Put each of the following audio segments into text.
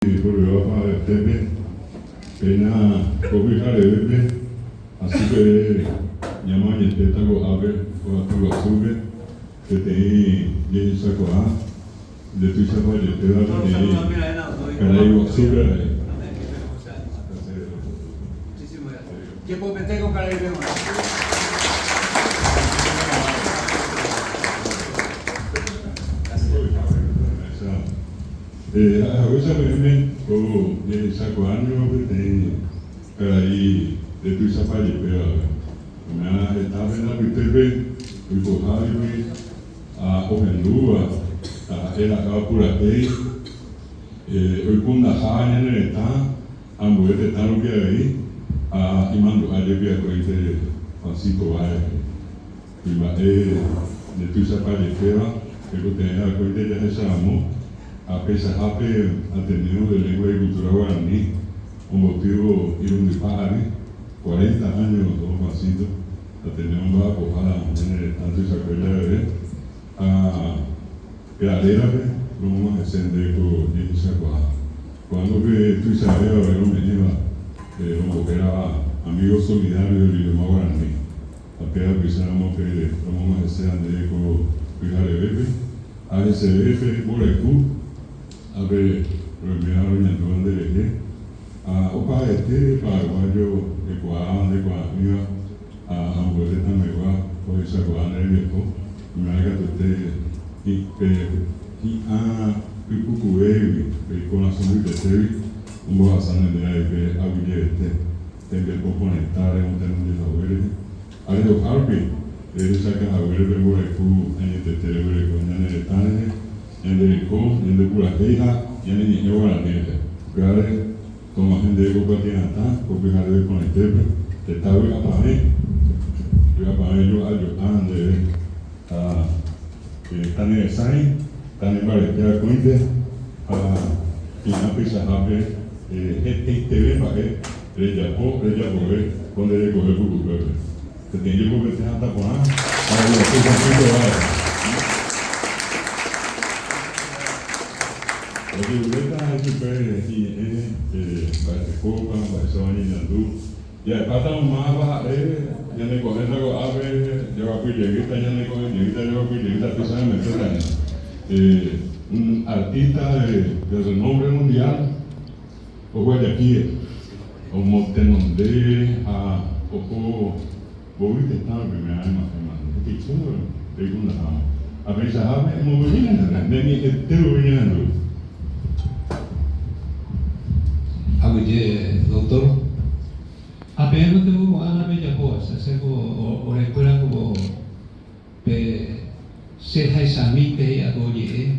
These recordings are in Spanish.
Koreoapa Tepe, Pena Kobihare Bebe, Asube, Yamani Tetago Abe, Koatuga Sube, Tete Yenisakoa, de Tuisapa de Teba de Caraibo Sube. Muchísimas gracias. Tiempo Peteco Caraibo. A veces me como de saco año que te caí de tu zapallo pero me estaba en la pitebe y por ahí a Ohendúa a era a pura tei hoy con la jaña en el está ambos de tan que ahí a imando a llevar a coite Francisco Valle y va de tu zapallo pero te da coite de esa amor a pesar de atendido de lengua y cultura guaraní, un motivo ir un disparo, 40 años o más, atendiendo la pojada en el tanto y se acuerda de ver, a Peradera, lo más extender con esa pojada. Cuando que tú sabes, a ver, un venía, como que era amigo solidario del idioma guaraní, a Pera pensamos que lo más extender con Pijare Bebe, a SBF, Borecú, a ver, remediaron el don de eje, a opa paraguayo, Ecuador, Ecuador, a Amboleta Megua, por esa Ecuador, el viejo, me haga y a Pipucuevi, con la sombra de Tevi, un boazán de ahí que habilite, tenga que conectar en un término de abuelo, a los Harpi, de esa que abuelo de Borecú, en el Tetebre, con el Tane, en el Rico, en el Purateja, y en el Niño Guaraneja. Porque como gente de Copa tiene acá, porque ya debe con el Tepe, te está bien a pagar, yo a pagar yo a Yotan de están en el Sain, están en Barretea Cuente, a Pinapi Sajape, TV para que le llamó, cuando le cogió por Cucube. Que tiene que convertir hasta por ahí, para que lo sepa muy la libreta es super Copa, Barcelona y Nandú. Y aparte un mapa, ya me cogen algo, a ver, yo voy a lleguita, ya me cogen lleguita, yo voy a lleguita, tú sabes, un artista de renombre mundial, o Guayaquil, o Montenondé, a Ojo, Bobite estaba en primera vez más, que chulo, de una rama. A ver, sabe, muy bien, de mi entero viniendo. Oye, doctor, apenas tengo una bella cosa, o recuerda como ser jaisamite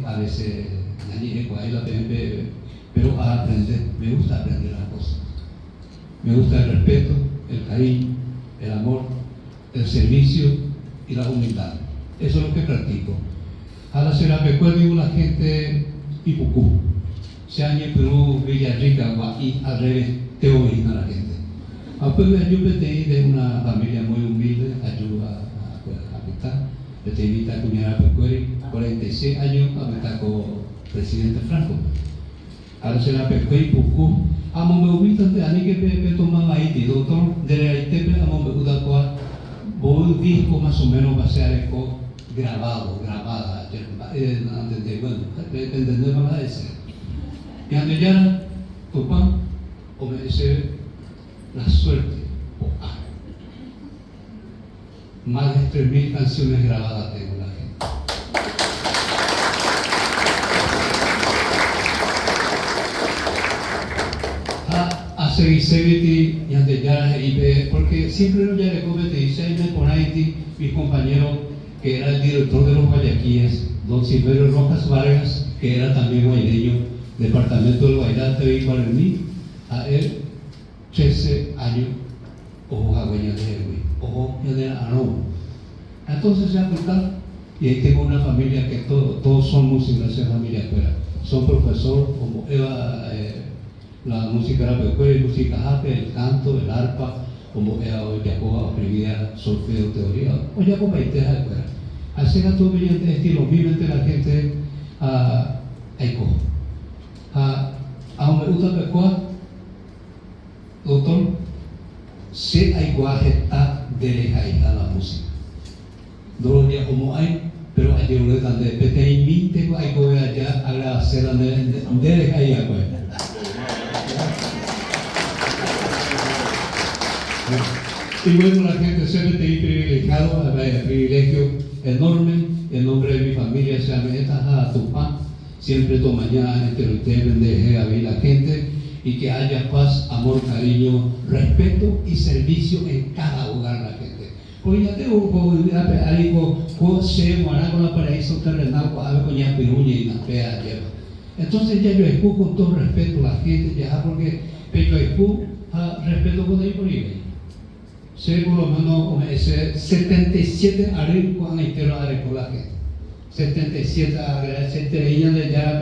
a veces nadie la pero a aprender, me gusta aprender las cosas. Me gusta el respeto, el cariño, el amor, el servicio y la humildad. Eso es lo que practico. Ahora se la recuerdo la gente y Pucú. Se añe Perú, Villarrica, y al revés, te obliga a la gente. Aunque yo pertenezco de una familia muy humilde, ayuda a habitar. Yo te invito a cuñar a Pecueri, 46 años, a habitar con presidente Franco. Ahora se la Pecueri, Pucú. Amo me ubita de Anique Pepe tomaba ahí, doctor, de la ITP, amo me gusta cuál. Un disco más o menos va a ser grabada, entendemos la ese. Y ante ya, Tupán obedece la suerte. Más de 3.000 canciones grabadas tengo la gente. A seguir y ante ya, porque siempre no ya le comete, y se me por ahí mis compañeros, que era el director de los Guayaquíes, don Silverio Rojas Vargas, que era también guaireño, departamento del Guairate y Guaraní, a él 13 años, ojo a Guayaquíes de Huí, ojo de Arau. Entonces ya apuntar, y ahí tengo una familia que todos son músicos de esa familia afuera, son profesores, como Eva, la música era peculiar, música jape, el canto, el arpa, como Eva hoy Jacoba aprendía solfeo, teoría, o Jacoba y teja afuera. Así que todo brillante estilo, vive la gente a Eco. me gusta pecuar, doctor, se hay guajeta de la música. No lo como hay, pero hay que ver donde peteimite hay que ver allá a la cera de ahí pues. Y bueno, la gente siempre te privilegiado, el privilegio enorme, en nombre de mi familia, se ameta a tu pan, siempre tu mañana entre ustedes bendeje a la gente y que haya paz, amor, cariño, respeto y servicio en cada hogar la gente. Porque ya tengo algo se morar con la paraíso terrenal, con ya piruña y la pea lleva. Entonces ya yo escucho con todo respeto a la gente, ya porque yo escucho respeto con el por sé por lo menos 77 años con entero con la gente. 77 años, 7 años de ya,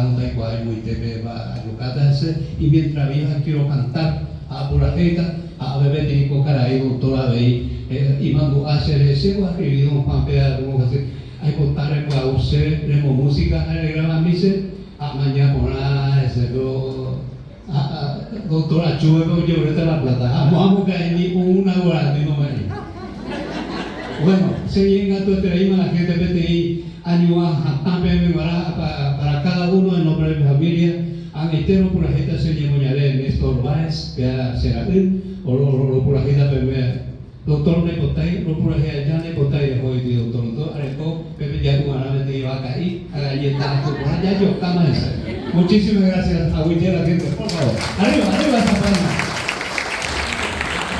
no da igual, muy te va a educarse y mientras vieja quiero cantar a pura gente, a bebé de cocar ahí, doctora de y mando a hacer ese, o a escribir un papel, como que hay que contar a usted, tenemos música, a grabar mise, a mañana por ese, doctora Chue, yo ahorita la plata, vamos a caer ni una hora, ni no me. Bueno, se llega a tu traíma la gente PTI, ayuda también para cada uno en nombre de mi familia, a entero por la gente se llamaría Néstor Báez, que será él, o por la gente primera. Doctor ne kotai, lo por la gente ya ne kotai de hoy, doctor, entonces, areco, Pepe ya como ahora me iba a caer, a la galleta, por allá yo, cama esa. Muchísimas gracias a Huitera, gente, por favor. Arriba, arriba esa palma.